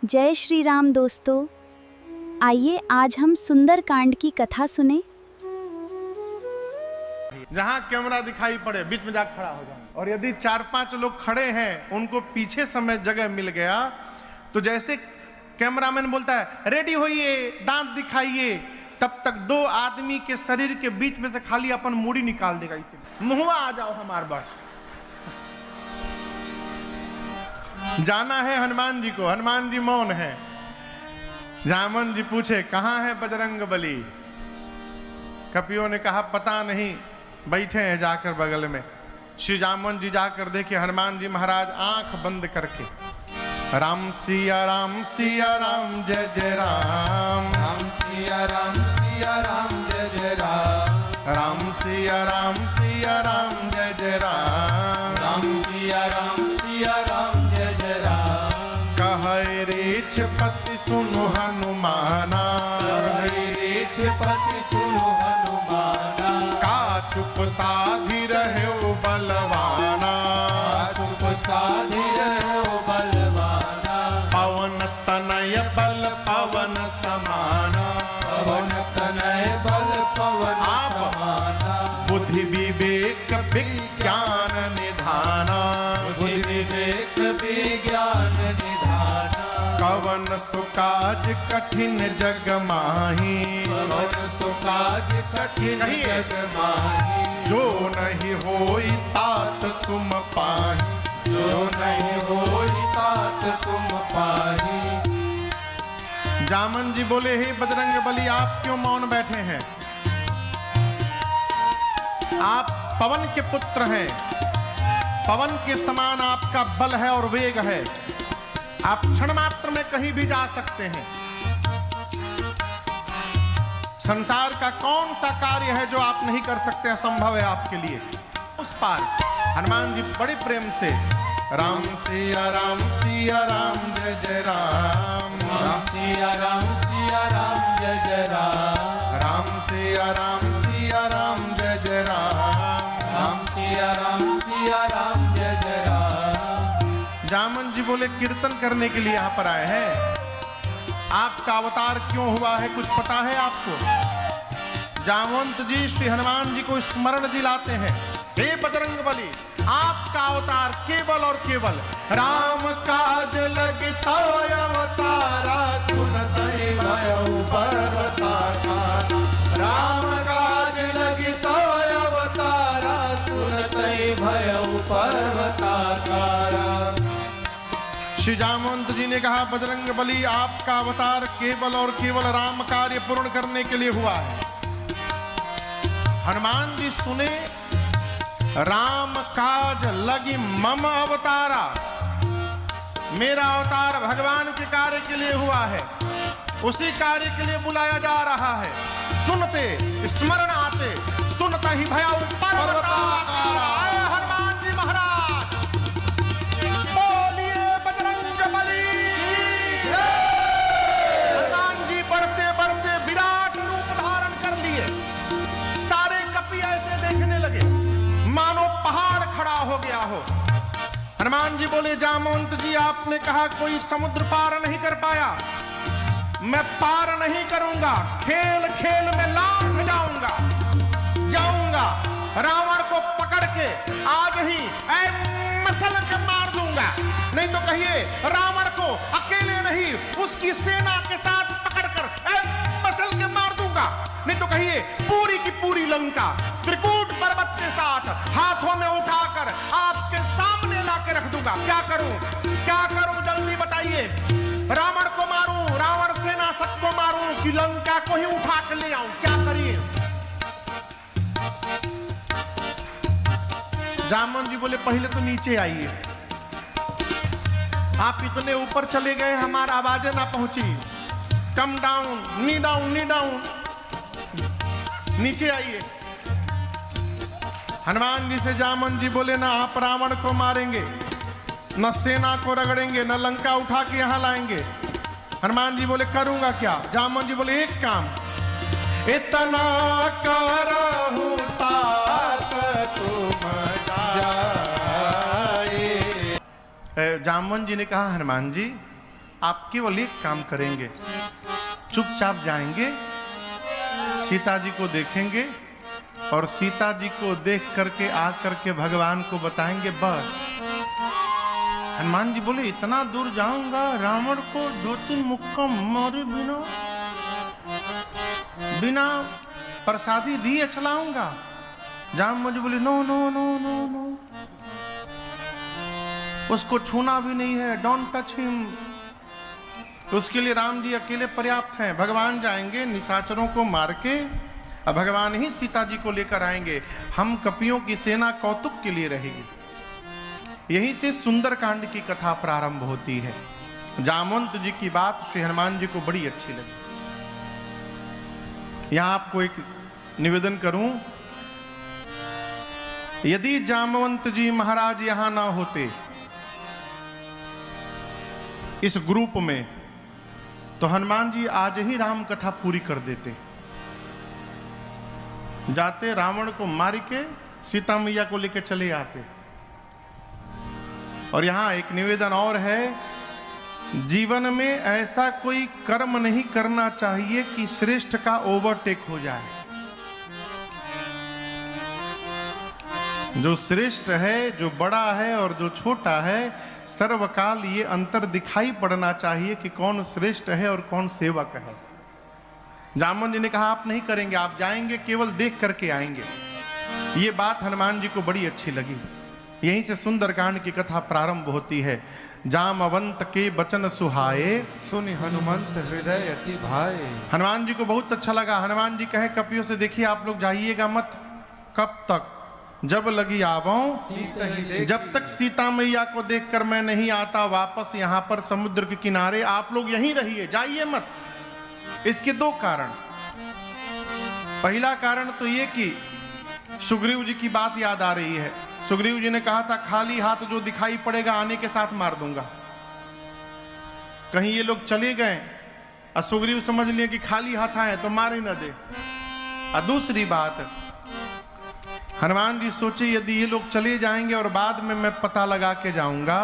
जय श्री राम दोस्तों, आइए आज हम सुंदर कांड की कथा सुने। जहां कैमरा दिखाई पड़े बीच में जाकर खड़ा हो जाओ, और यदि 4-5 लोग खड़े हैं उनको पीछे समय जगह मिल गया तो जैसे कैमरामैन बोलता है रेडी होइए, दांत दिखाइए, तब तक 2 आदमी के शरीर के बीच में से खाली अपन मूड़ी निकाल देगा, इसे मुहवा आ जाओ हमार बस। जाना है हनुमान जी को, हनुमान जी मौन है। जामन जी पूछे कहां है बजरंग बली? कपियों ने कहा पता नहीं, बैठे हैं जाकर बगल में। श्री जामन जी जाकर देखे हनुमान जी महाराज आंख बंद करके राम सिया राम जय जय राम, राम सिया राम जय जय राम, राम सिया राम जय जय राम, राम सिया राम जय जय राम। कहे रेछ पति सुनु हनुमाना, कहे रेछ पति सुनु हनुमाना, का चुप साधि रहे बलवाना, चुप साधि रहो बलवाना, पवन तनय बल पवन समाना, पवन तनय बल पवन समाना, बुद्धि विवेक विज्ञान निधाना, बुद्धि विवेक विज्ञान निधाना, कवन सुकाज कठिन जग माही, पवन सुकाज कठिन जग माही, जो नहीं होई तात तुम पाही, जो नहीं होई तात तुम पाही। जामन जी बोले हे बजरंग बली आप क्यों मौन बैठे हैं? आप पवन के पुत्र हैं, पवन के समान आपका बल है और वेग है, आप क्षण मात्र में कहीं भी जा सकते हैं। संसार का कौन सा कार्य है जो आप नहीं कर सकते, असंभव है आपके लिए। उस पार हनुमान जी बड़े प्रेम से राम सिया राम जय जय राम, राम सिया राम जय जय राम, राम सिया राम जय जय राम, राम सिया राम जय जय राम। जामन जी बोले कीर्तन करने के लिए यहाँ पर आए हैं, आपका अवतार क्यों हुआ है कुछ पता है आपको? जामवंत जी श्री हनुमान जी को स्मरण दिलाते हैं, हे बजरंग बली आपका अवतार केवल और केवल राम काज लगे तो अवतारा, सुनतहि भयउ पर्वताकारा, राम काज लगी तो अवतारा, सुनतहि भयउ पर्वताकारा। श्री जामवंत जी ने कहा बजरंग बली आपका अवतार केवल और केवल राम कार्य पूर्ण करने के लिए हुआ है। हनुमान जी सुने राम काज लगी मम अवतारा, मेरा अवतार भगवान के कार्य के लिए हुआ है, उसी कार्य के लिए बुलाया जा रहा है। सुनते स्मरण आते सुनता ही भयउ पर्वताकारा। हनुमान जी महाराज बोलिए बजरंग बली। हनुमान जी बढ़ते बढ़ते विराट रूप धारण कर लिए, सारे कपि ऐसे देखने लगे मानो पहाड़ खड़ा हो गया हो। हनुमान जी बोले जामवंत जी आपने कहा कोई समुद्र पार नहीं कर पाया, मैं पार नहीं करूंगा, खेल खेल में लांघ जाऊंगा, रावण को पकड़ के आज ही मसल के मार दूंगा, नहीं तो कहिए रावण को अकेले नहीं उसकी सेना के साथ पकड़कर मसल के मार दूंगा, नहीं तो कहिए पूरी की पूरी लंका त्रिकूट पर्वत के साथ हाथों में उठाकर आपके सामने लाके रख दूंगा। क्या करूं जल्दी बताइए, रावण को मारूं, रावण सेना सबको मारूं कि लंका को ही उठा के ले आऊं, क्या करिए? जामन जी बोले पहले तो नीचे आइए, आप इतने ऊपर चले गए हमारा आवाजें ना पहुंची, कम डाउन, नी डाउन, नीचे आइए। हनुमान जी से जामन जी बोले ना आप रावण को मारेंगे, न सेना को रगड़ेंगे, न लंका उठा के यहां लाएंगे। हनुमान जी बोले करूंगा क्या? जामन जी बोले एक काम, इतना करहु तात तुम जाए। जामवन जी ने कहा हनुमान जी आप केवल एक काम करेंगे, चुपचाप जाएंगे, सीता जी को देखेंगे और सीता जी को देख करके आ करके भगवान को बताएंगे, बस। हनुमान जी बोले, इतना दूर जाऊंगा, रावण को 2-3 मुक्का मारे बिना प्रसादी दिए चलाऊंगा। जाम जी बोले, no no no no no, उसको छूना भी नहीं है, डोंट टच हिम। तो उसके लिए राम जी अकेले पर्याप्त हैं। भगवान जाएंगे, निशाचरों को मार के और भगवान ही सीता जी को लेकर आएंगे। हम कपियों की सेना कौतुक के लिए रहेगी। यहीं से सुंदरकांड की कथा प्रारंभ होती है। जामवंत जी की बात श्री हनुमान जी को बड़ी अच्छी लगी। यहां आपको एक निवेदन करूं, यदि जामवंत जी महाराज यहां ना होते इस ग्रुप में, तो हनुमान जी आज ही राम कथा पूरी कर देते। जाते, रावण को मार के सीता मैया को लेकर चले आते। और यहां एक निवेदन और है, जीवन में ऐसा कोई कर्म नहीं करना चाहिए कि श्रेष्ठ का ओवरटेक हो जाए। जो श्रेष्ठ है, जो बड़ा है और जो छोटा है, सर्वकाल ये अंतर दिखाई पड़ना चाहिए कि कौन श्रेष्ठ है और कौन सेवक है। जामवंत जी ने कहा, आप नहीं करेंगे, आप जाएंगे, केवल देख करके आएंगे। ये बात हनुमान जी को बड़ी अच्छी लगी। यहीं से सुंदरकांड की कथा प्रारंभ होती है। जामवंत के बचन सुहाए, सुनि हनुमंत हृदय अति भाए। हनुमान जी को बहुत अच्छा लगा। हनुमान जी कहे कपियों से, देखिए आप लोग जाइएगा मत। कब तक? जब लगी आवों सीता ही देख, जब तक सीता मैया को देखकर मैं नहीं आता वापस यहाँ पर समुद्र के किनारे, आप लोग यहीं रहिए, जाइए मत। इसके 2 कारण। पहला कारण तो ये कि सुग्रीव जी की बात याद आ रही है। सुग्रीव जी ने कहा था, खाली हाथ जो दिखाई पड़ेगा आने के साथ मार दूंगा। कहीं ये लोग चले गए और सुग्रीव समझ लिए कि खाली हाथ आए तो मार ही न दे। और दूसरी बात, हनुमान जी सोचे यदि ये लोग चले जाएंगे और बाद में मैं पता लगा के जाऊंगा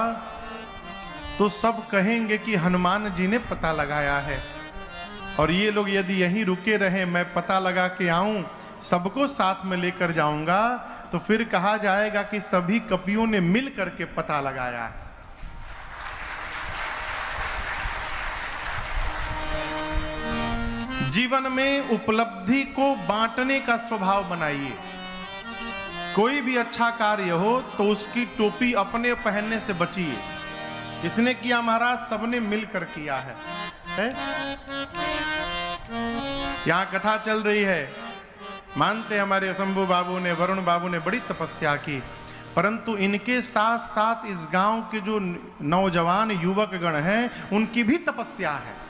तो सब कहेंगे कि हनुमान जी ने पता लगाया है। और ये लोग यदि यहीं रुके रहे, मैं पता लगा के आऊं, सबको साथ में लेकर जाऊंगा, तो फिर कहा जाएगा कि सभी कपियों ने मिल करके पता लगाया है। जीवन में उपलब्धि को बांटने का स्वभाव बनाइए। कोई भी अच्छा कार्य हो तो उसकी टोपी अपने पहनने से बचिए। इसने किया महाराज, सबने मिलकर किया है? यहां कथा चल रही है। मानते हमारे शंभू बाबू ने, वरुण बाबू ने बड़ी तपस्या की, परंतु इनके साथ साथ इस गांव के जो नौजवान युवक गण हैं, उनकी भी तपस्या है।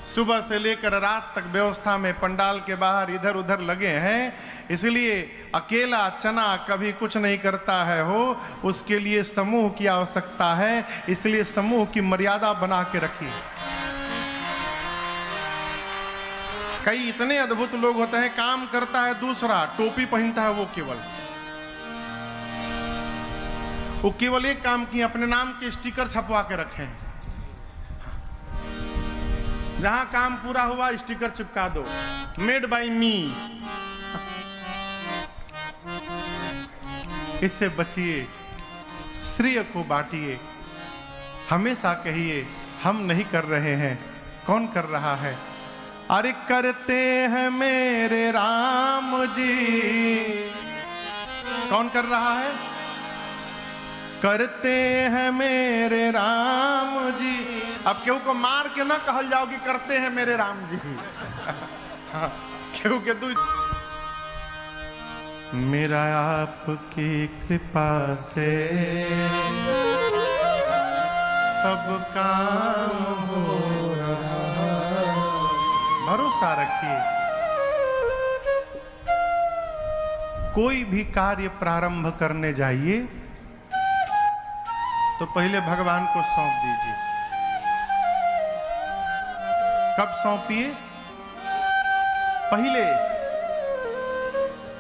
सुबह से लेकर रात तक व्यवस्था में पंडाल के बाहर इधर उधर लगे हैं। इसलिए अकेला चना कभी कुछ नहीं करता है हो, उसके लिए समूह की आवश्यकता है। इसलिए समूह की मर्यादा बना के रखिए। कई इतने अद्भुत लोग होते हैं, काम करता है दूसरा, टोपी पहनता है वो केवल एक काम किए, अपने नाम के स्टिकर छपवा के रखे हैं। जहां काम पूरा हुआ स्टिकर चिपका दो, मेड बाय मी। इससे बचिए, श्रेय को बांटिए। हमेशा कहिए, हम नहीं कर रहे हैं, कौन कर रहा है? अरे करते हैं मेरे राम जी। कौन कर रहा है? करते हैं मेरे राम जी। अब केहू को मार के ना कहल जाओ कि करते हैं मेरे राम जी। केहू के तू मेरा आपकी कृपा से सब काम हो रहा। भरोसा रखिए, कोई भी कार्य प्रारंभ करने जाइए तो पहले भगवान को सौंप दीजिए। कब सौंपिए? पहले।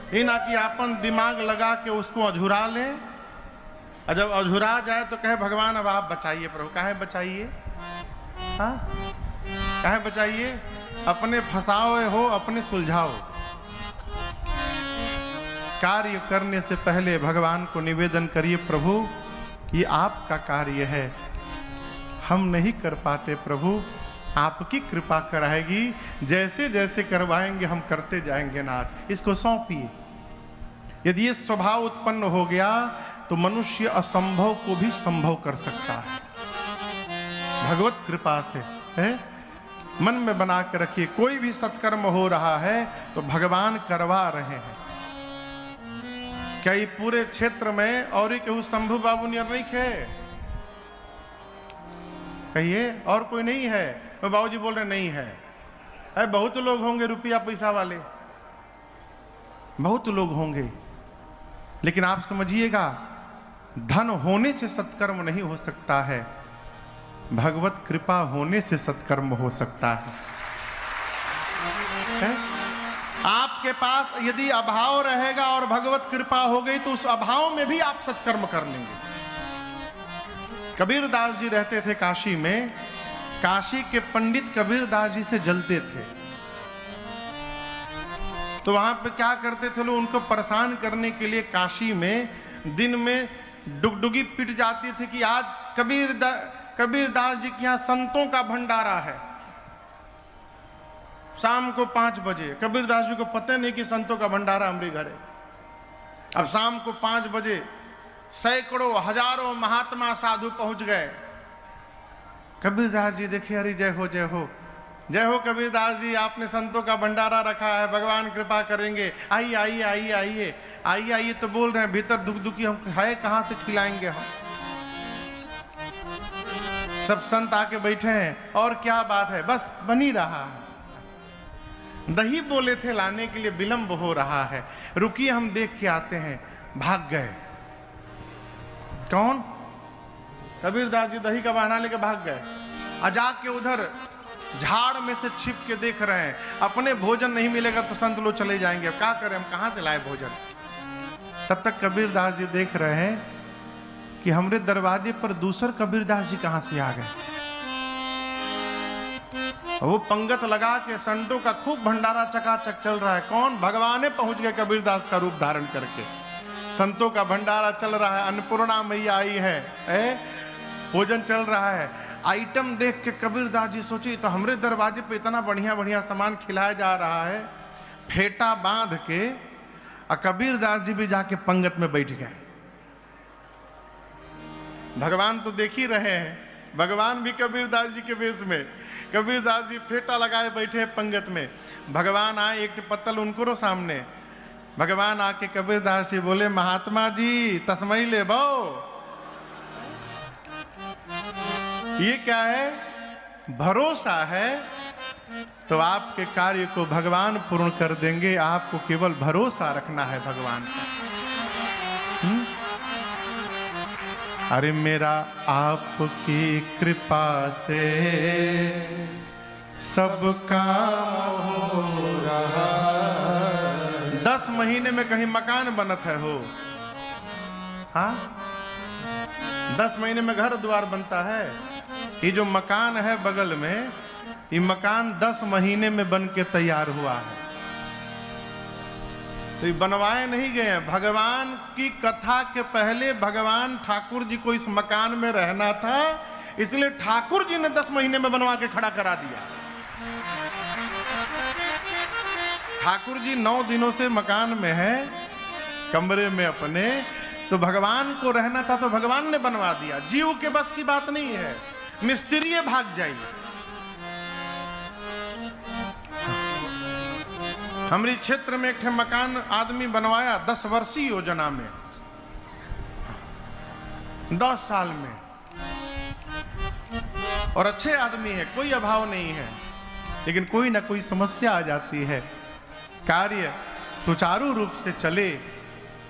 ये ना कि आपन दिमाग लगा के उसको अझुरा लें, और जब अझुरा जाए तो कहे भगवान अब आप बचाइए। प्रभु काहे बचाइए? हाँ, काहे बचाइए? अपने फंसाओ हो, अपने सुलझाओ। कार्य करने से पहले भगवान को निवेदन करिए, प्रभु ये आपका कार्य है, हम नहीं कर पाते, प्रभु आपकी कृपा कराएगी, जैसे जैसे करवाएंगे हम करते जाएंगे नाथ। इसको सौंपिए। यदि ये स्वभाव उत्पन्न हो गया तो मनुष्य असंभव को भी संभव कर सकता है, भगवत कृपा से है। मन में बना के रखिए, कोई भी सत्कर्म हो रहा है तो भगवान करवा रहे हैं। क्या ये पूरे क्षेत्र में और ही केहू शंभू बाबू नियर नहीं खे? कहिए, और कोई नहीं है? तो बाबूजी बोल रहे नहीं है। बहुत लोग होंगे रुपया पैसा वाले, बहुत लोग होंगे, लेकिन आप समझिएगा धन होने से सत्कर्म नहीं हो सकता है, भगवत कृपा होने से सत्कर्म हो सकता है? आपके पास यदि अभाव रहेगा और भगवत कृपा हो गई तो उस अभाव में भी आप सत्कर्म कर लेंगे। कबीरदास जी रहते थे काशी में, काशी के पंडित कबीरदास जी से जलते थे, तो वहां पे क्या करते थे लोग, उनको परेशान करने के लिए काशी में दिन में डुगडुगी पिट जाती थी कि आज कबीरदास जी के यहाँ संतों का भंडारा है, शाम को 5 बजे। कबीरदास जी को पता नहीं कि संतों का भंडारा हमारे घर है। अब शाम को 5 बजे सैकड़ों हजारों महात्मा साधु पहुंच गए। कबीरदास जी देखे, अरे जय हो जय हो जय हो कबीरदास जी, आपने संतों का भंडारा रखा है, भगवान कृपा करेंगे, आइए आइए आइए आइए आइए आइए। तो बोल रहे हैं भीतर दुख दुखी, हम है कहां से खिलाएंगे हम? सब संत आके बैठे हैं और क्या बात है, बस बनी रहा है। दही बोले थे लाने के लिए, विलंब हो रहा है, रुकिए हम देख के आते हैं। भाग गए। कौन? कबीरदास जी दही का बहाना लेके भाग गए। जाके उधर झाड़ में से छिप के देख रहे हैं, अपने भोजन नहीं मिलेगा तो संत लोग चले जाएंगे, अब क्या करें, हम कहां से लाए भोजन? तब तक कबीरदास जी देख रहे हैं कि हमरे दरवाजे पर दूसर कबीरदास जी कहां से आ गए। वो पंगत लगा के संतों का खूब भंडारा चकाचक चल रहा है। कौन? भगवान पहुंच गए कबीरदास का रूप धारण करके। संतों का भंडारा चल रहा है, अन्नपूर्णा मैया आई है, भोजन चल रहा है। आइटम देख के कबीरदास जी सोचे तो हमरे दरवाजे पे इतना बढ़िया बढ़िया सामान खिलाया जा रहा है। फेटा बांध के कबीरदास जी भी जाके पंगत में बैठ गए। भगवान तो देख ही रहे हैं, भगवान भी कबीरदास जी के वेश में। कबीरदास जी फेटा लगाए बैठे पंगत में। भगवान आए, एक पत्तल उनको सामने। भगवान आके कबीरदास जी बोले, महात्मा जी तस्मई ले बो। ये क्या है? भरोसा है तो आपके कार्य को भगवान पूर्ण कर देंगे, आपको केवल भरोसा रखना है भगवान का। अरे मेरा आपकी कृपा से सब काम हो रहा। 10 महीने में कहीं मकान बनत है हो? हाँ, 10 महीने में घर द्वार बनता है। ये जो मकान है बगल में, ये मकान 10 महीने में बन के तैयार हुआ है। तो ये बनवाए नहीं गए हैं। भगवान की कथा के पहले भगवान ठाकुर जी को इस मकान में रहना था, इसलिए ठाकुर जी ने 10 महीने में बनवा के खड़ा करा दिया। ठाकुर जी 9 दिनों से मकान में है, कमरे में अपने, तो भगवान को रहना था तो भगवान ने बनवा दिया। जीव के बस की बात नहीं है, मिस्त्री भाग जाइए। हमारे क्षेत्र में एक मकान आदमी बनवाया 10 वर्षीय योजना में, 10 साल में, और अच्छे आदमी है, कोई अभाव नहीं है, लेकिन कोई ना कोई समस्या आ जाती है। कार्य सुचारू रूप से चले,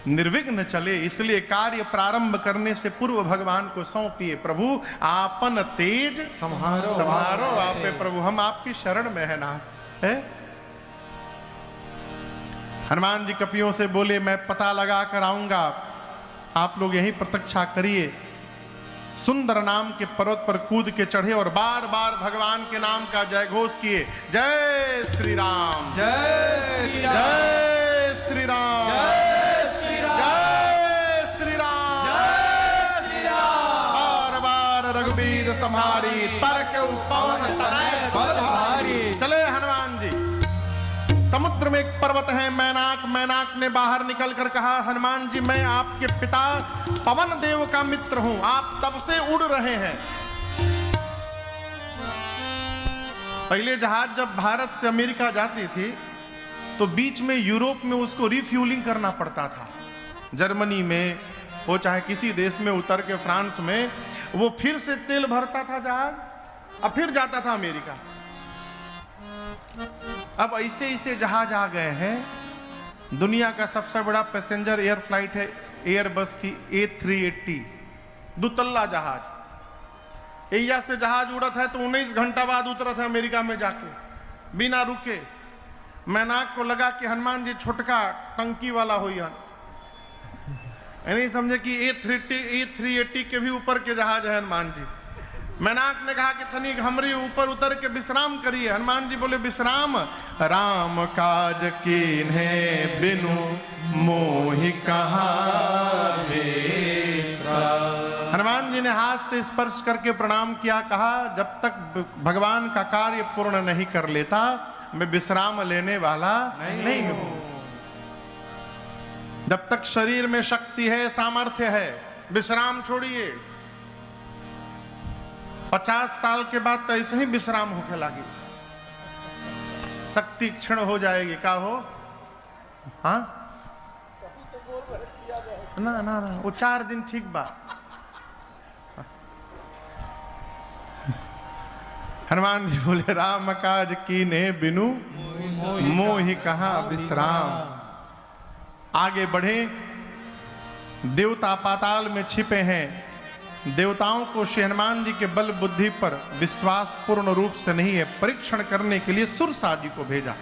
निर्विघ्न चले, इसलिए कार्य प्रारंभ करने से पूर्व भगवान को सौंपिए। प्रभु आपन तेज संहारो संहारो आपे प्रभु, हम आपकी शरण में है नाथ। है हनुमान जी कपियों से बोले, मैं पता लगा कर आऊंगा, आप लोग यहीं प्रतीक्षा करिए। सुंदर नाम के पर्वत पर कूद के चढ़े और बार बार भगवान के नाम का जय घोष किए। जय श्री राम, जय श्री राम, जय श्री राम, जय श्री राम, जय श्री राम, जय श्री राम। बार बार रघुबीर सम्हारी, तर्क पवन तनय बल भारी। चले हनुमान जी। समुद्र में एक पर्वत है मैनाक। मैनाक ने बाहर निकल कर कहा, हनुमान जी मैं आपके पिता पवन देव का मित्र हूं, आप तब से उड़ रहे हैं। पहले जहाज जब भारत से अमेरिका जाती थी तो बीच में यूरोप में उसको रिफ्यूलिंग करना पड़ता था। जर्मनी में वो चाहे किसी देश में उतर के फ्रांस में वो फिर से तेल भरता था जहाज, अब फिर जाता था अमेरिका। अब ऐसे ऐसे जहाज आ गए हैं। दुनिया का सबसे बड़ा पैसेंजर एयर फ्लाइट है एयरबस की A380, दुतल्ला जहाज। एया से जहाज उड़त है तो 19 घंटा बाद उतरत है अमेरिका में जाके बिना रुके। मैनाक को लगा कि हनुमान जी छोटका टंकी वाला हुई है, नहीं समझे कि A380 के भी ऊपर के जहाज है हनुमान जी। मैनाक ने कहा कि तनिक हमरी ऊपर उतर के विश्राम करिए। हनुमान जी बोले विश्राम, राम काज कीन्हे बिनु मोहि कहाँ विश्राम। हनुमान जी ने हाथ से स्पर्श करके प्रणाम किया, कहा जब तक भगवान का कार्य पूर्ण नहीं कर लेता मैं विश्राम लेने वाला नहीं हूं। जब तक शरीर में शक्ति है, सामर्थ्य है, विश्राम छोड़िए। 50 साल के बाद तो ऐसे ही विश्राम होके लगी, शक्ति क्षण हो जाएगी। का हो हाँ ना ना ना, वो 4 दिन ठीक बा। हनुमान जी बोले राम काज कीन्हे बिनु मोहि कहाँ विश्राम। आगे बढ़े। देवता पाताल में छिपे हैं। देवताओं को श्री हनुमान जी के बल बुद्धि पर विश्वास पूर्ण रूप से नहीं है, परीक्षण करने के लिए सुरसा जी को भेजा।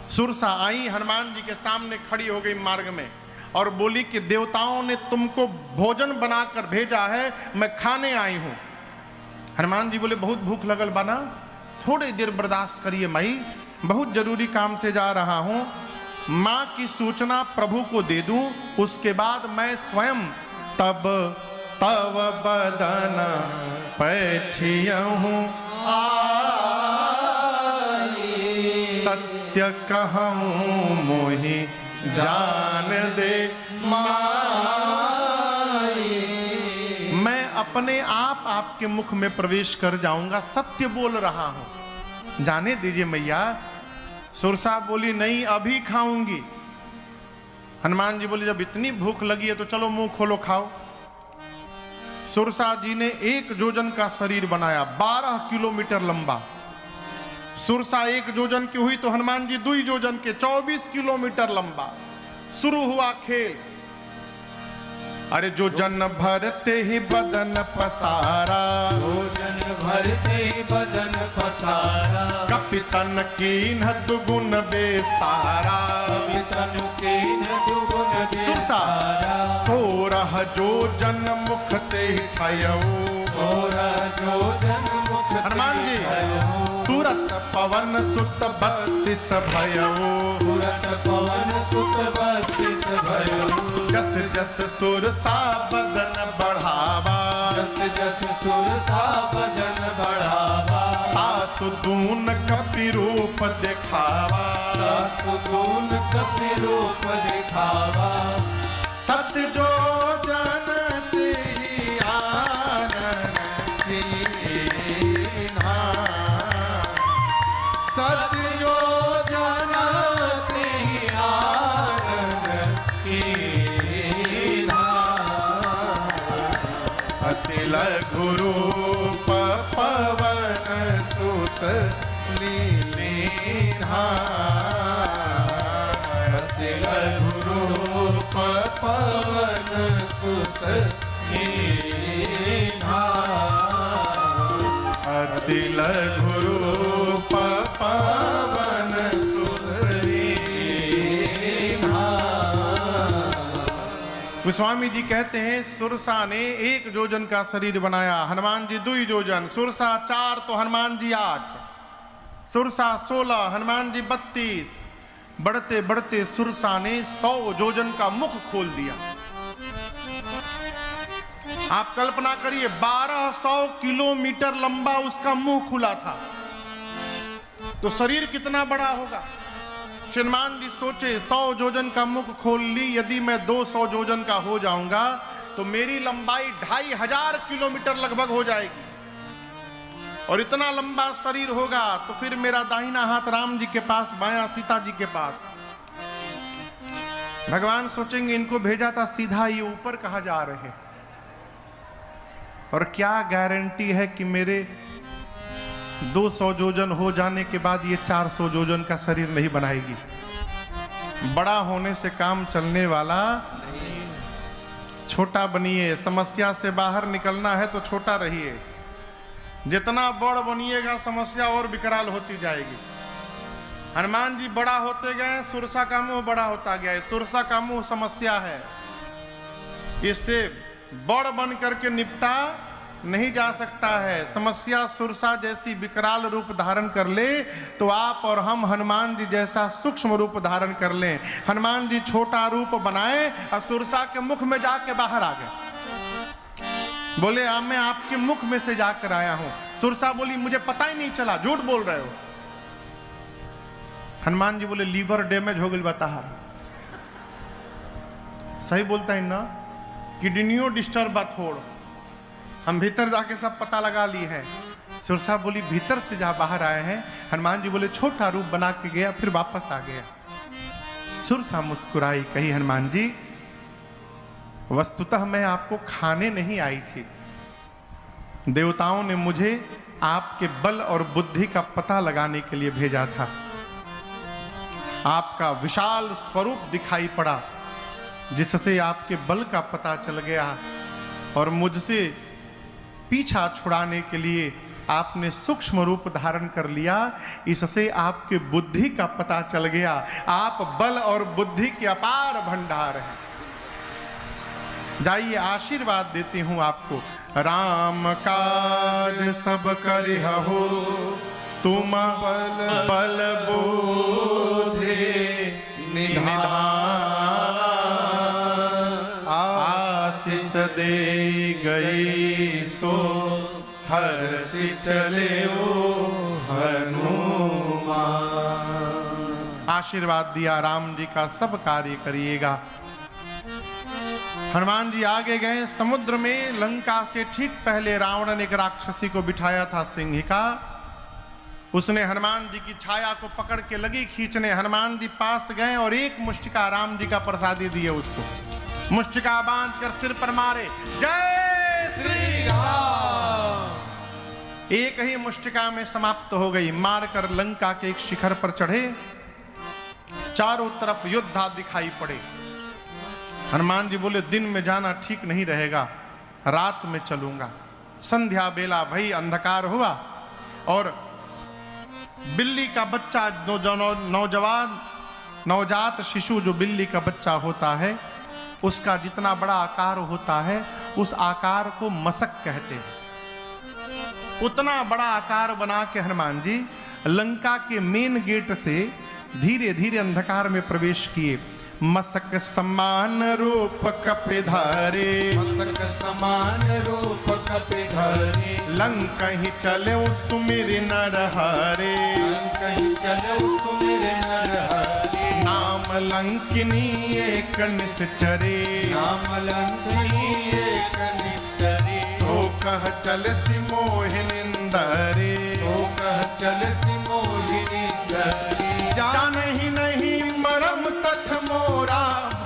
सुरसा आई, हनुमान जी के सामने खड़ी हो गई मार्ग में और बोली कि देवताओं ने तुमको भोजन बनाकर भेजा है, मैं खाने आई हूं। हनुमान जी बोले बहुत भूख लगल बना, थोड़ी देर बर्दाश्त करिए माई, बहुत जरूरी काम से जा रहा हूं। मां की सूचना प्रभु को दे दूं, उसके बाद मैं स्वयं तब तव बदन पैठियहूं सत्य कहूं मोहि जान दे माई। मैं अपने आप आपके मुख में प्रवेश कर जाऊंगा, सत्य बोल रहा हूं, जाने दीजिए मैया। सुरसा बोली नहीं अभी खाऊंगी। हनुमान जी बोले जब इतनी भूख लगी है तो चलो मुंह खोलो खाओ। सुरसा जी ने 1 जोजन का शरीर बनाया, 12 किलोमीटर लंबा। सुरसा 1 जोजन की हुई तो हनुमान जी 2 जोजन के, 24 किलोमीटर लंबा। शुरू हुआ खेल। अरे जो जन भरते ही बदन पसारा, भोजन भरते ही बदन पसारा, कपितन कीन्ह दुगुन बेस्तारा। कपितन कीन्ह दुगुन बेस्तारा, सोरह जो जन मुख ते ठयऊ। सोरह जो जन मुख हनुमान जी तुरत पवन सुत 32 भयऊ। तुरत पवन सुत 32 भयऊ। जस जस सुरसा बदन बढ़ावा, जस जस सुरसा बदन बढ़ावा, आसु दून कपि रूप दिखावा। सुगुण कपि रूप दिखावा। सत्य जो जन तेहि आनन कीन्हा, सत्य जो जन तेहि आनन कीन्हा। अति लघु रूप पवन सुत लीन्हा। अति लघु रूप पवन सुत लीन्हा। अति लघु रूप पवन सुत लीन्हा। गोस्वामी जी कहते हैं सुरसा ने 1 योजन का शरीर बनाया, हनुमान जी 2 योजन, सुरसा 4 तो हनुमान जी 8, सुरसा 16, हनुमान जी 32। बढ़ते बढ़ते सुरसा ने 100 योजन का मुख खोल दिया। आप कल्पना करिए 1200 किलोमीटर लंबा उसका मुंह खुला था, तो शरीर कितना बड़ा होगा। हनुमान जी सोचे 100 योजन का मुख खोल ली, यदि मैं 200 योजन का हो जाऊंगा तो मेरी लंबाई 2500 किलोमीटर लगभग हो जाएगी, और इतना लंबा शरीर होगा तो फिर मेरा दाहिना हाथ राम जी के पास, बायां सीता जी के पास। भगवान सोचेंगे इनको भेजा था सीधा, ये ऊपर कहां जा रहे हैं, और क्या गारंटी है कि मेरे 200 योजन हो जाने के बाद ये 400 योजन का शरीर नहीं बनाएगी। बड़ा होने से काम चलने वाला नहीं, छोटा बनिए। समस्या से बाहर निकलना है तो छोटा रहिए, जितना बड़ बनिएगा समस्या और विकराल होती जाएगी। हनुमान जी बड़ा होते गए, सुरसा का मुंह बड़ा होता गया। सुरसा का मुंह समस्या है, इससे बड़ बन करके निपटा नहीं जा सकता है। समस्या सुरसा जैसी विकराल रूप धारण कर ले तो आप और हम हनुमान जी जैसा सूक्ष्म रूप धारण कर लें। हनुमान जी छोटा रूप बनाए और सुरसा के मुख में जाके बाहर आ गए। बोले मैं आपके मुख में से जाकर आया हूं। सुरसा बोली मुझे पता ही नहीं चला, झूठ बोल रहे हो। हनुमान जी बोले लीवर डैमेज हो गई बताहर। सही बोलता है ना, किडनियों डिस्टर्ब बा थोड़, हम भीतर जाके सब पता लगा ली है। सुरसा बोली भीतर से जा बाहर आए हैं। हनुमान जी बोले छोटा रूप बना के गया, फिर वापस आ गया। सुरसा मुस्कुराई, कही हनुमान जी वस्तुतः मैं आपको खाने नहीं आई थी, देवताओं ने मुझे आपके बल और बुद्धि का पता लगाने के लिए भेजा था। आपका विशाल स्वरूप दिखाई पड़ा जिससे आपके बल का पता चल गया, और मुझसे पीछा छुड़ाने के लिए आपने सूक्ष्म रूप धारण कर लिया, इससे आपके बुद्धि का पता चल गया। आप बल और बुद्धि के अपार भंडार हैं। जाइए आशीर्वाद देती हूं आपको। राम काज सब करिहु तुम बल बुद्धि निधान, आशीष दे गई सो हर्ष चले हनुमान। आशीर्वाद दिया राम जी का सब कार्य करिएगा। हनुमान जी आगे गए। समुद्र में लंका के ठीक पहले रावण ने एक राक्षसी को बिठाया था, सिंहिका। उसने हनुमान जी की छाया को पकड़ के लगी खींचने। हनुमान जी पास गए और एक मुष्टिका राम जी का प्रसादी दिए उसको। मुष्टिका बांध कर सिर पर मारे, जय श्री राम। एक ही मुष्टिका में समाप्त हो गई। मारकर लंका के एक शिखर पर चढ़े। चारों तरफ योद्धा दिखाई पड़े। हनुमान जी बोले दिन में जाना ठीक नहीं रहेगा, रात में चलूंगा। संध्या बेला भई, अंधकार हुआ, और बिल्ली का बच्चा, नौजवान नवजात शिशु जो बिल्ली का बच्चा होता है, उसका जितना बड़ा आकार होता है उस आकार को मसक कहते हैं। उतना बड़ा आकार बना के हनुमान जी लंका के मेन गेट से धीरे धीरे अंधकार में प्रवेश किए। मसक समान रूप कपिधारे, मसक समान रूप कपिधारे, लंका ही चले सुमिर नरहरे, लंका ही चले सुमिर नरहरे। नाम लंकिनी एक निश्चरे, नाम लंकिनी एक निश्चरे। सो कह चल सी मोहिनिंदरे, सो कह चल सी मोहिनिंदरे। जान ही नहीं मरम सठ मोरा,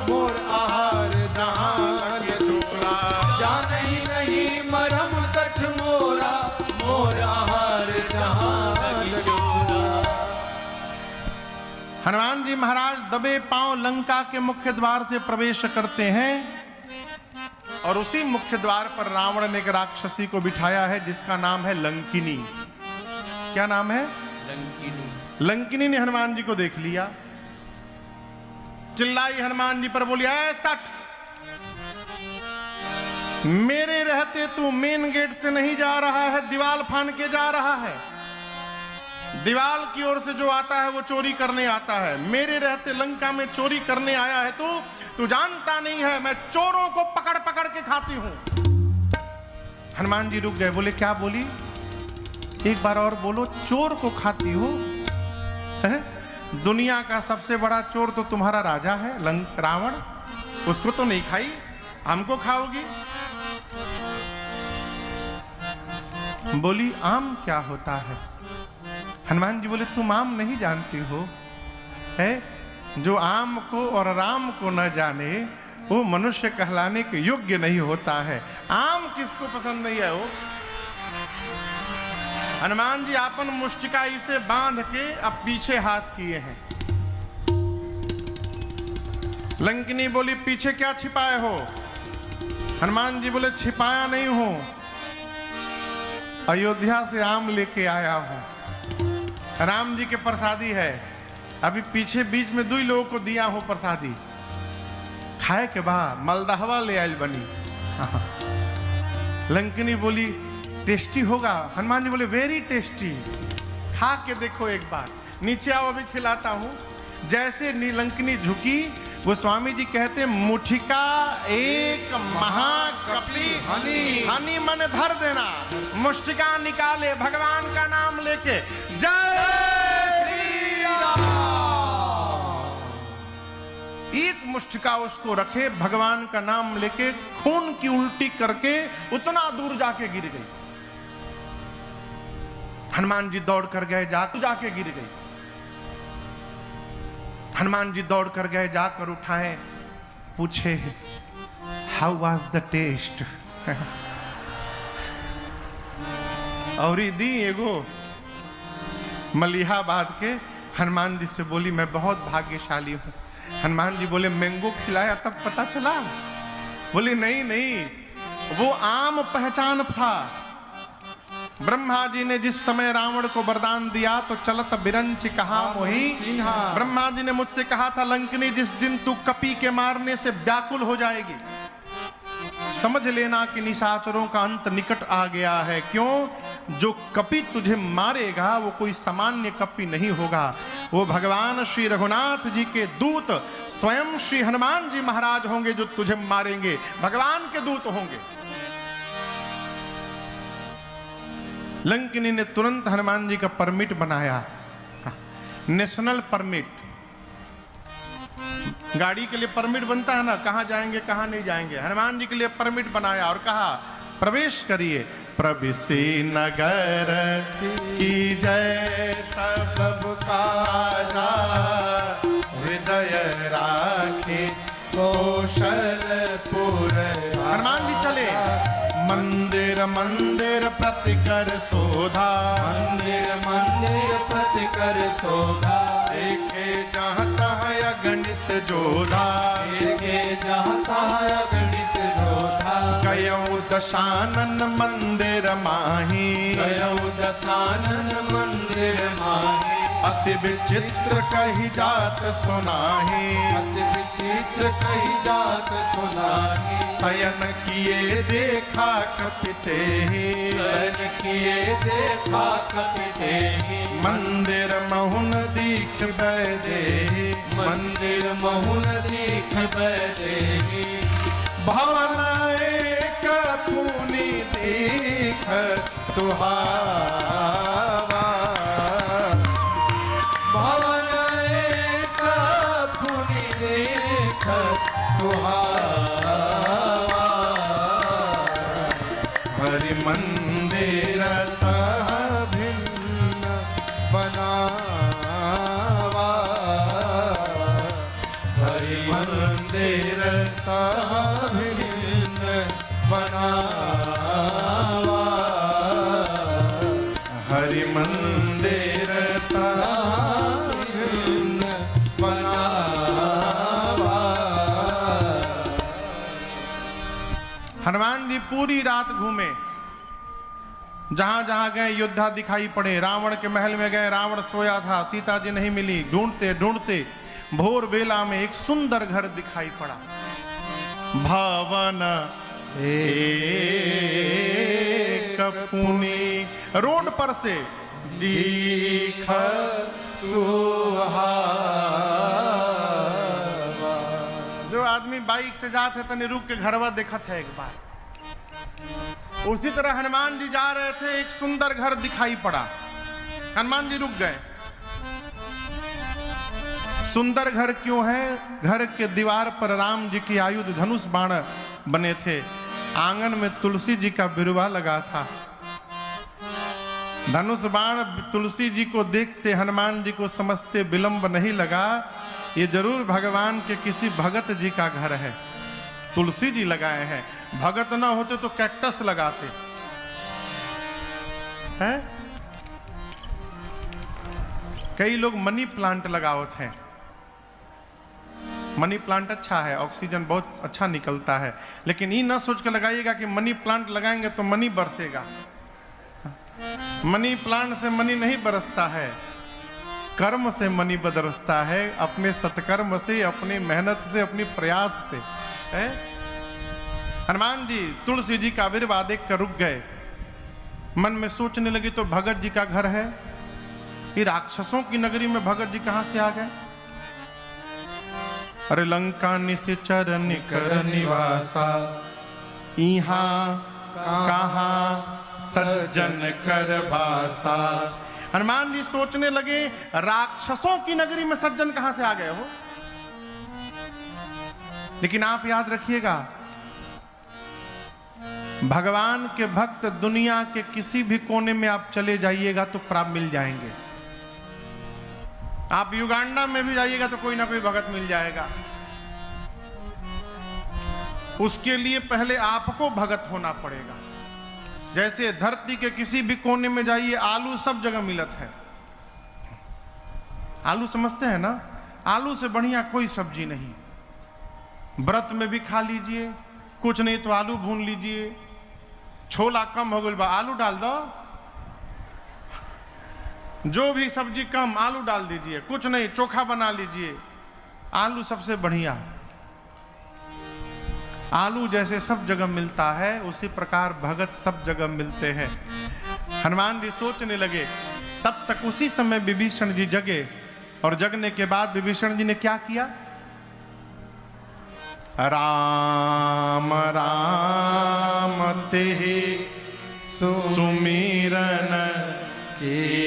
मोर आहार जहां ये झूला। जान ही नहीं मरम सठ मोरा, मोर आहार जहां ये झूला। हनुमान जी महाराज दबे पांव लंका के मुख्य द्वार से प्रवेश करते हैं, और उसी मुख्य द्वार पर रावण ने एक राक्षसी को बिठाया है जिसका नाम है लंकिनी। क्या नाम है? लंकिनी। लंकिनी ने हनुमान जी को देख लिया, चिल्लाई हनुमान जी पर, बोली ऐ सठ, मेरे रहते तू मेन गेट से नहीं जा रहा है, दीवार फान के जा रहा है। दीवार की ओर से जो आता है वो चोरी करने आता है। मेरे रहते लंका में चोरी करने आया है तू जानता नहीं है मैं चोरों को पकड़ पकड़ के खाती हूं। हनुमान जी रुक गए, बोले क्या बोली? एक बार और बोलो। चोर को खाती हो? है? दुनिया का सबसे बड़ा चोर तो तुम्हारा राजा है रावण, उसको तो नहीं खाई, हमको खाओगी? बोली आम क्या होता है? हनुमान जी बोले तुम आम नहीं जानती हो, है? जो आम को और राम को न जाने वो मनुष्य कहलाने के योग्य नहीं होता है। आम किसको पसंद नहीं है? वो हनुमान जी आपन मुष्टिकाई से बांध के अब पीछे हाथ किए हैं। लंकिनी बोली पीछे क्या छिपाए हो? हनुमान जी बोले छिपाया नहीं हूं, अयोध्या से आम लेके आया हूं, राम जी के प्रसादी है। अभी पीछे बीच में दुई लोगों को दिया हूं प्रसादी, खाए के बाद मलदहवा ले आयल बनी। लंकिनी बोली टेस्टी होगा? हनुमान जी बोले वेरी टेस्टी, खा के देखो एक बार, नीचे आओ अभी खिलाता हूं। जैसे लंकिनी झुकी वो स्वामी जी कहते मुठिका एक महाकपि हनी मन धर देना, मुष्टिका निकाले भगवान का नाम लेके जय श्री राम। एक मुष्टिका उसको रखे, भगवान का नाम लेके खून की उल्टी करके उतना दूर जाके गिर गई। हनुमान जी दौड़ कर गए, जाके गिर गई। हनुमान जी दौड़ कर गए, जाकर उठाए, पूछे हाउ वाज द टेस्ट? और दी एगो मलिहाबाद के हनुमान जी से बोली मैं बहुत भाग्यशाली हूं। हनुमान जी बोले मैंगो खिलाया तब पता चला? बोले नहीं नहीं, वो आम पहचान था। ब्रह्मा जी ने जिस समय रावण को वरदान दिया तो चलत बिरंच कहा मोही चिन्हा। ब्रह्मा जी ने मुझसे कहा था लंकिनी जिस दिन तू कपि के मारने से व्याकुल हो जाएगी, समझ लेना कि निशाचरों का अंत निकट आ गया है। क्यों? जो कपि तुझे मारेगा वो कोई सामान्य कपि नहीं होगा, वो भगवान श्री रघुनाथ जी के दूत स्वयं श्री हनुमान जी महाराज होंगे जो तुझे मारेंगे, भगवान के दूत होंगे। लंकिनी ने तुरंत हनुमान जी का परमिट बनाया, नेशनल परमिट। गाड़ी के लिए परमिट बनता है ना, कहां जाएंगे कहां नहीं जाएंगे, हनुमान जी के लिए परमिट बनाया और कहा प्रवेश करिए। प्रविशि नगर की जय सबका राजा, हृदय राखे कौशलपुर। हनुमान जी चले, मंदिर मंदिर प्रतिकर शोधा, मंदिर मंदिर प्रतिकर शोभा। देखे जहाँ तहाँ अगणित जोधा, देखे जहाँ तहाँ अगणित जोधा। गयौ दशानन मंदिर माही, गयौ दशानन मंदिर माही। अति विचित्र कही जात सुनाही, अति विचित्र कही जात सुनाही। शयन किए देखा कपिते ही, शयन किए देखा कपिते ही। मंदिर महुन दीख बैदेही, मंदिर महुन दीख बैदेही। भवन एक पुनि दीख सुहावा, भवन एक पुनि देख सुहावा। हरि मंदिर तह भिन्न बनावा, हरि मंदिर तह भिन्न बनावा। हरि मंदिर तह भिन्न बनावा। हनुमान जी पूरी रात घूमे, जहां जहां गए योद्धा दिखाई पड़े। रावण के महल में गए, रावण सोया था, सीता जी नहीं मिली। ढूंढते ढूंढते भोर बेला में एक सुंदर घर दिखाई पड़ा। भवन एक पुनी रोड पर से दीख सुहावा। जो आदमी बाइक से जाते तने रुक के घरवा देखत है एक बार। उसी तरह हनुमान जी जा रहे थे, एक सुंदर घर दिखाई पड़ा। हनुमान जी रुक गए। सुंदर घर क्यों है? घर के दीवार पर राम जी की आयुध धनुष बाण बने थे, आंगन में तुलसी जी का बिरुवा लगा था। धनुष बाण तुलसी जी को देखते हनुमान जी को समझते विलंब नहीं लगा, ये जरूर भगवान के किसी भगत जी का घर है। तुलसी जी लगाए हैं, भगत ना होते तो कैक्टस लगाते हैं। कई लोग मनी प्लांट लगावत हैं। मनी प्लांट अच्छा है, ऑक्सीजन बहुत अच्छा निकलता है, लेकिन ये ना सोच कर लगाइएगा कि मनी प्लांट लगाएंगे तो मनी बरसेगा। मनी प्लांट से मनी नहीं बरसता है, कर्म से मनी बरसता है, अपने सत्कर्म से, अपनी मेहनत से, अपनी प्रयास से है? हनुमान जी तुलसी जी का आविर्भाव देख कर रुक गए। मन में सोचने लगे तो भगत जी का घर है, ये राक्षसों की नगरी में भगत जी कहां से आ गए? अरे लंका निश्चर निकर निवासा, इहाँ कहाँ सज्जन कर बासा। हनुमान जी सोचने लगे राक्षसों की नगरी में सज्जन कहां से आ गए हो? लेकिन आप याद रखिएगा, भगवान के भक्त दुनिया के किसी भी कोने में आप चले जाइएगा तो प्राप्त मिल जाएंगे। आप युगांडा में भी जाइएगा तो कोई ना कोई भगत मिल जाएगा। उसके लिए पहले आपको भगत होना पड़ेगा। जैसे धरती के किसी भी कोने में जाइए, आलू सब जगह मिलत है। आलू समझते हैं ना? आलू से बढ़िया कोई सब्जी नहीं। व्रत में भी खा लीजिए, कुछ नहीं तो आलू भून लीजिए। छोला कम हो गया, आलू डाल दो। जो भी सब्जी कम, आलू डाल दीजिए। कुछ नहीं, चोखा बना लीजिए। आलू सबसे बढ़िया। आलू जैसे सब जगह मिलता है, उसी प्रकार भगत सब जगह मिलते हैं। हनुमान जी सोचने लगे। तब तक उसी समय विभीषण जी जगे, और जगने के बाद विभीषण जी ने क्या किया? राम राम तेहि सुमिरन के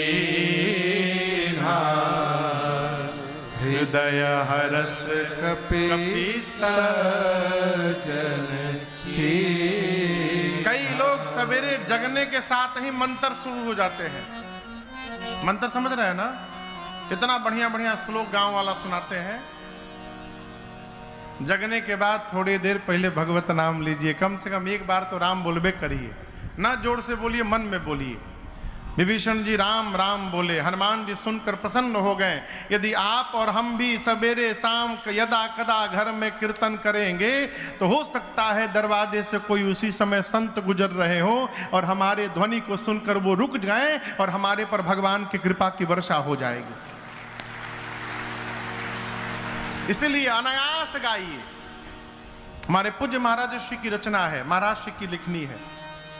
हृदय हरस कपीसजन चीर। कई लोग सवेरे जगने के साथ ही मंत्र शुरू हो जाते हैं। मंत्र समझ रहे हैं ना? कितना बढ़िया बढ़िया श्लोक गांव वाला सुनाते हैं। जगने के बाद थोड़ी देर पहले भगवत नाम लीजिए, कम से कम एक बार तो राम बोलबे करिए। ना जोर से बोलिए, मन में बोलिए। विभीषण जी राम राम बोले। हनुमान जी सुनकर प्रसन्न हो गए। यदि आप और हम भी सवेरे शाम यदा कदा घर में कीर्तन करेंगे तो हो सकता है दरवाजे से कोई उसी समय संत गुजर रहे हो और हमारे ध्वनि को सुनकर वो रुक जाएं और हमारे पर भगवान की कृपा की वर्षा हो जाएगी। इसलिए अनायास गाइए। हमारे पूज्य महाराज श्री की रचना है, महाराज श्री की लिखनी है।